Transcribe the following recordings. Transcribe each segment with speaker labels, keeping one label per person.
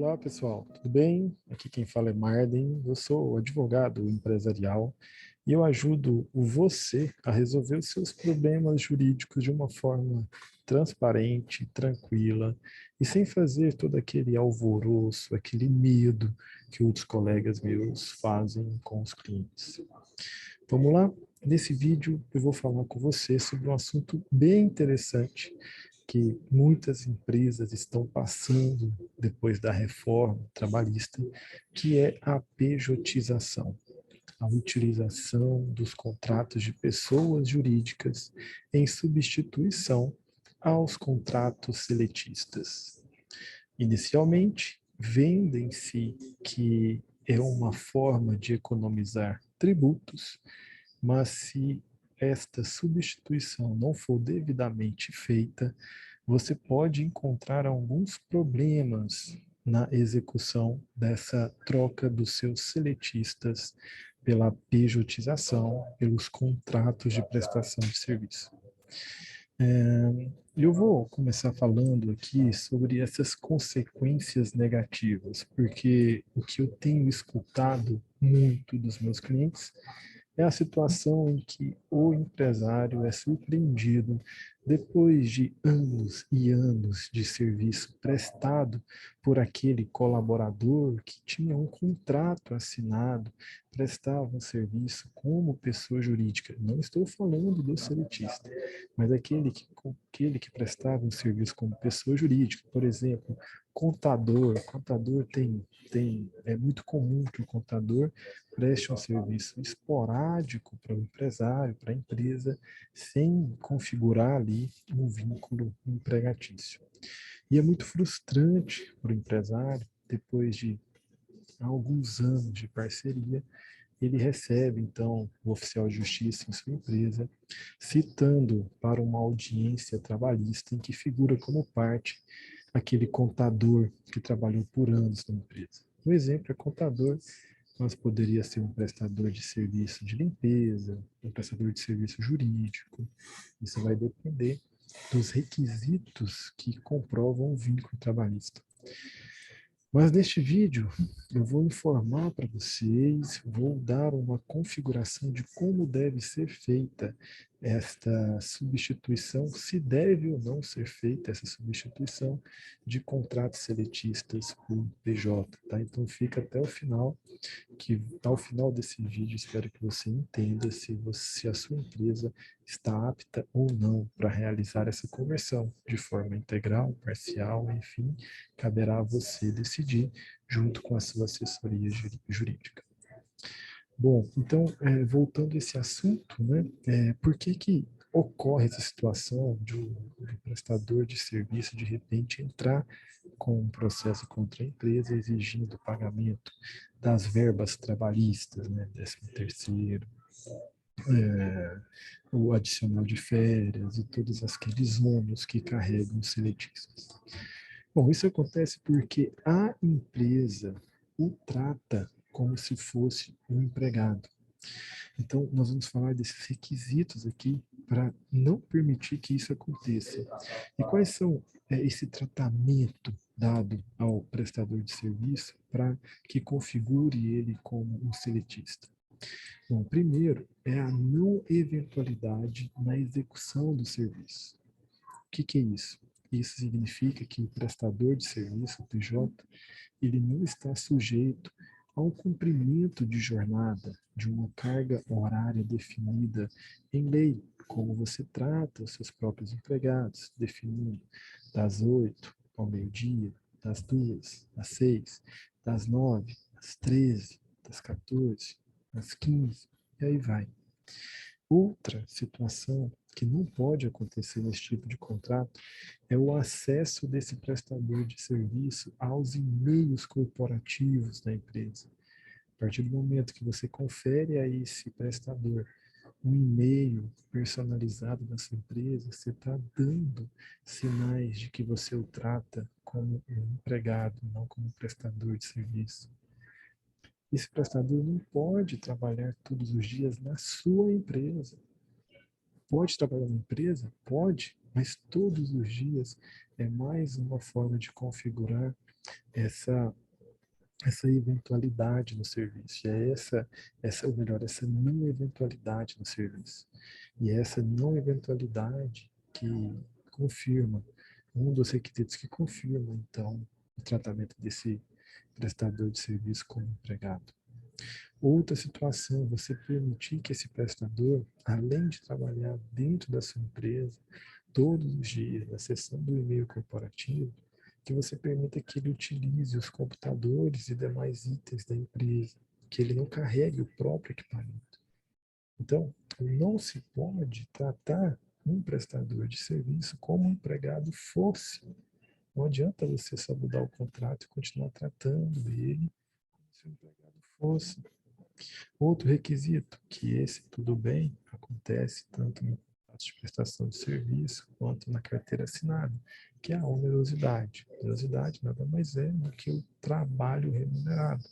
Speaker 1: Olá, pessoal, tudo bem? Aqui quem fala é Marden, eu sou advogado empresarial e eu ajudo você a resolver os seus problemas jurídicos de uma forma transparente, tranquila e sem fazer todo aquele alvoroço, aquele medo que outros colegas meus fazem com os clientes. Vamos lá? Nesse vídeo eu vou falar com você sobre um assunto bem interessante que muitas empresas estão passando depois da reforma trabalhista, que é a pejotização, a utilização dos contratos de pessoas jurídicas em substituição aos contratos seletistas. Inicialmente, vendem-se que é uma forma de economizar tributos, mas se esta substituição não for devidamente feita, você pode encontrar alguns problemas na execução dessa troca dos seus seletistas pela pejotização, pelos contratos de prestação de serviço. Eu vou começar falando aqui sobre essas consequências negativas, porque o que eu tenho escutado muito dos meus clientes é a situação em que o empresário é surpreendido depois de anos e anos de serviço prestado por aquele colaborador que tinha um contrato assinado, prestava um serviço como pessoa jurídica. Não estou falando do seletista, mas aquele que prestava um serviço como pessoa jurídica, por exemplo, contador é muito comum que o contador preste um serviço esporádico para o empresário, para a empresa, sem configurar ali um vínculo empregatício. E é muito frustrante para o empresário, depois de alguns anos de parceria, ele recebe, então, o oficial de justiça em sua empresa, citando para uma audiência trabalhista em que figura como parte aquele contador que trabalhou por anos na empresa. Um exemplo é contador, mas poderia ser um prestador de serviço de limpeza, um prestador de serviço jurídico. Isso vai depender dos requisitos que comprovam o vínculo trabalhista. Mas neste vídeo eu vou informar para vocês, vou dar uma configuração de como deve ser feita esta substituição, se deve ou não ser feita essa substituição de contratos seletistas por PJ, tá? Então fica até o final, que ao final desse vídeo espero que você entenda se a sua empresa está apta ou não para realizar essa conversão de forma integral, parcial, enfim, caberá a você decidir junto com a sua assessoria jurídica. Bom, então, voltando a esse assunto, né, por que ocorre essa situação de um prestador de serviço, de repente, entrar com um processo contra a empresa exigindo o pagamento das verbas trabalhistas, né, 13º, o adicional de férias e todos aqueles ônus que carregam os seletistas? Bom, isso acontece porque a empresa o trata como se fosse um empregado. Então, nós vamos falar desses requisitos aqui para não permitir que isso aconteça. E quais são esse tratamento dado ao prestador de serviço para que configure ele como um seletista? Bom, primeiro é a não eventualidade na execução do serviço. O que é isso? Isso significa que o prestador de serviço, o PJ, ele não está sujeito ao cumprimento de jornada, de uma carga horária definida em lei, como você trata os seus próprios empregados, definindo das 8 ao meio-dia, das 2 às 6, das 9 às 13, das 14 às 15, e aí vai. Outra situação que não pode acontecer nesse tipo de contrato é o acesso desse prestador de serviço aos e-mails corporativos da empresa. A partir do momento que você confere a esse prestador um e-mail personalizado da sua empresa, você está dando sinais de que você o trata como um empregado, não como um prestador de serviço. Esse prestador não pode trabalhar todos os dias na sua empresa. Pode trabalhar na empresa? Pode, mas todos os dias é mais uma forma de configurar essa essa eventualidade no serviço, ou melhor, essa não eventualidade no serviço. E é essa não eventualidade que confirma, um dos requisitos que confirma, então, o tratamento desse prestador de serviço como empregado. Outra situação, você permitir que esse prestador, além de trabalhar dentro da sua empresa, todos os dias, acessando o e-mail corporativo, que você permita que ele utilize os computadores e demais itens da empresa, que ele não carregue o próprio equipamento. Então, não se pode tratar um prestador de serviço como um empregado fosse. Não adianta você só mudar o contrato e continuar tratando ele como se o empregado fosse. Outro requisito, que esse tudo bem, acontece tanto no contrato de prestação de serviço quanto na carteira assinada, que é a onerosidade. Onerosidade nada mais é do que o trabalho remunerado.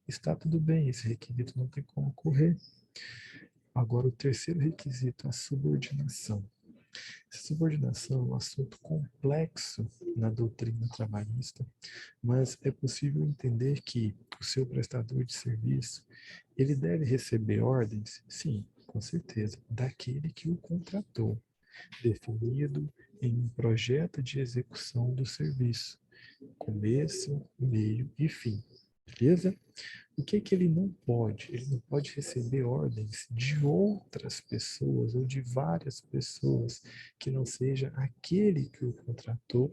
Speaker 1: Está tudo bem, esse requisito não tem como correr. Agora, o terceiro requisito, a subordinação. Essa subordinação é um assunto complexo na doutrina trabalhista, mas é possível entender que o seu prestador de serviço, ele deve receber ordens, sim, com certeza, daquele que o contratou, definido em um projeto de execução do serviço, começo, meio e fim, beleza? O que que ele não pode? Ele não pode receber ordens de outras pessoas ou de várias pessoas que não seja aquele que o contratou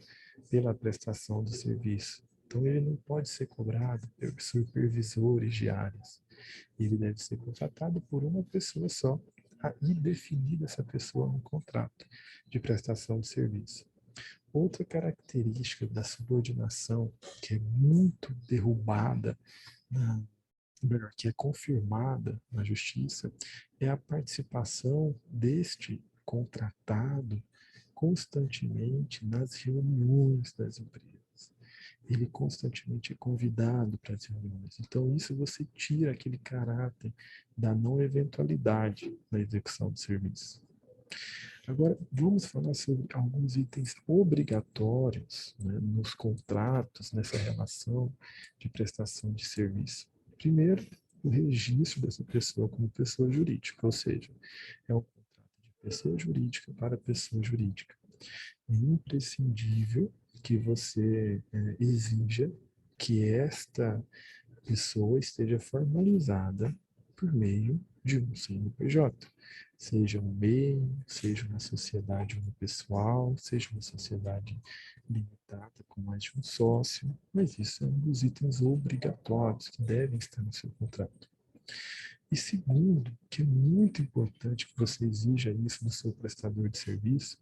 Speaker 1: pela prestação do serviço. Então, ele não pode ser cobrado por supervisores de áreas. Ele deve ser contratado por uma pessoa só e definida essa pessoa no contrato de prestação de serviço. Outra característica da subordinação que é muito derrubada na melhor, que é confirmada na justiça, é a participação deste contratado constantemente nas reuniões das empresas. Ele constantemente é convidado para as reuniões. Então, isso você tira aquele caráter da não eventualidade na execução do serviço. Agora, vamos falar sobre alguns itens obrigatórios, né, nos contratos, nessa relação de prestação de serviço. Primeiro, o registro dessa pessoa como pessoa jurídica, ou seja, é um contrato de pessoa jurídica para pessoa jurídica. É imprescindível que você exija que esta pessoa esteja formalizada por meio de um CNPJ, seja um MEI, seja uma sociedade unipessoal, seja uma sociedade limitada com mais de um sócio, mas isso é um dos itens obrigatórios que devem estar no seu contrato. E segundo, que é muito importante que você exija isso do seu prestador de serviço,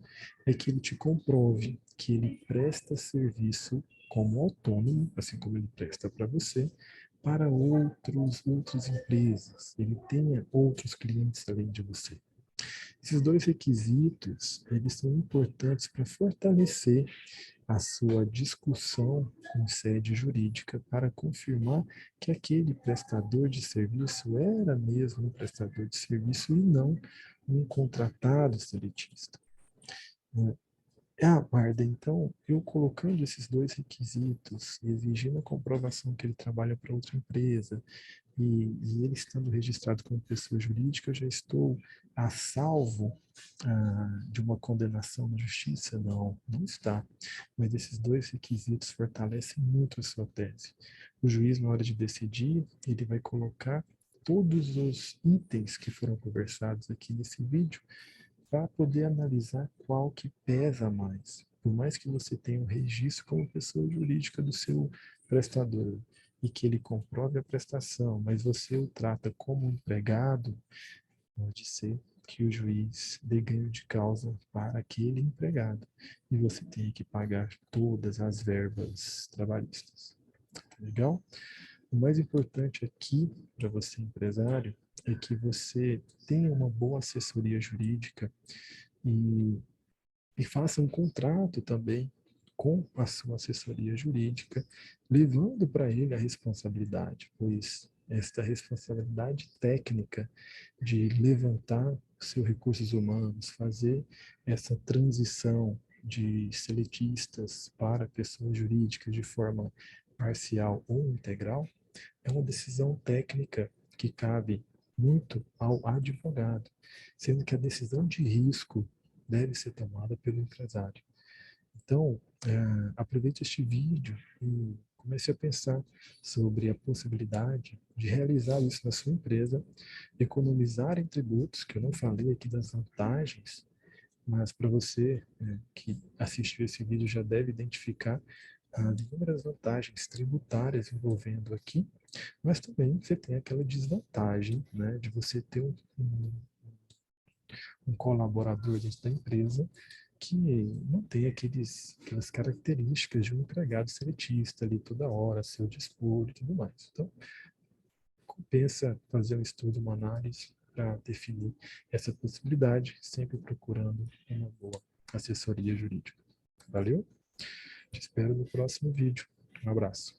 Speaker 1: é que ele te comprove que ele presta serviço como autônomo, assim como ele presta para você, para outras empresas. Ele tenha outros clientes além de você. Esses dois requisitos, eles são importantes para fortalecer a sua discussão em sede jurídica para confirmar que aquele prestador de serviço era mesmo um prestador de serviço e não um contratado seletista. Guarda, então, eu colocando esses dois requisitos, exigindo a comprovação que ele trabalha para outra empresa, e ele estando registrado como pessoa jurídica, eu já estou a salvo de uma condenação na justiça? Não, não está. Mas esses dois requisitos fortalecem muito a sua tese. O juiz, na hora de decidir, ele vai colocar todos os itens que foram conversados aqui nesse vídeo para poder analisar qual que pesa mais. Por mais que você tenha um registro como pessoa jurídica do seu prestador e que ele comprove a prestação, mas você o trata como empregado, pode ser que o juiz dê ganho de causa para aquele empregado e você tenha que pagar todas as verbas trabalhistas. Tá legal? O mais importante aqui para você, empresário, é que você tenha uma boa assessoria jurídica e, e faça um contrato também com a sua assessoria jurídica, levando para ele a responsabilidade, pois esta responsabilidade técnica de levantar seus recursos humanos, fazer essa transição de seletistas para pessoas jurídicas de forma parcial ou integral, é uma decisão técnica que cabe muito ao advogado, sendo que a decisão de risco deve ser tomada pelo empresário. Então, aproveite este vídeo e comece a pensar sobre a possibilidade de realizar isso na sua empresa, economizar em tributos, que eu não falei aqui das vantagens, mas para você que assistiu esse vídeo já deve identificar inúmeras vantagens tributárias envolvendo aqui, mas também você tem aquela desvantagem, né, de você ter um colaborador dentro da empresa que não tem aquelas características de um empregado seletista ali toda hora, a seu dispor e tudo mais. Então, compensa fazer um estudo, uma análise para definir essa possibilidade, sempre procurando uma boa assessoria jurídica. Valeu? Te espero no próximo vídeo. Um abraço.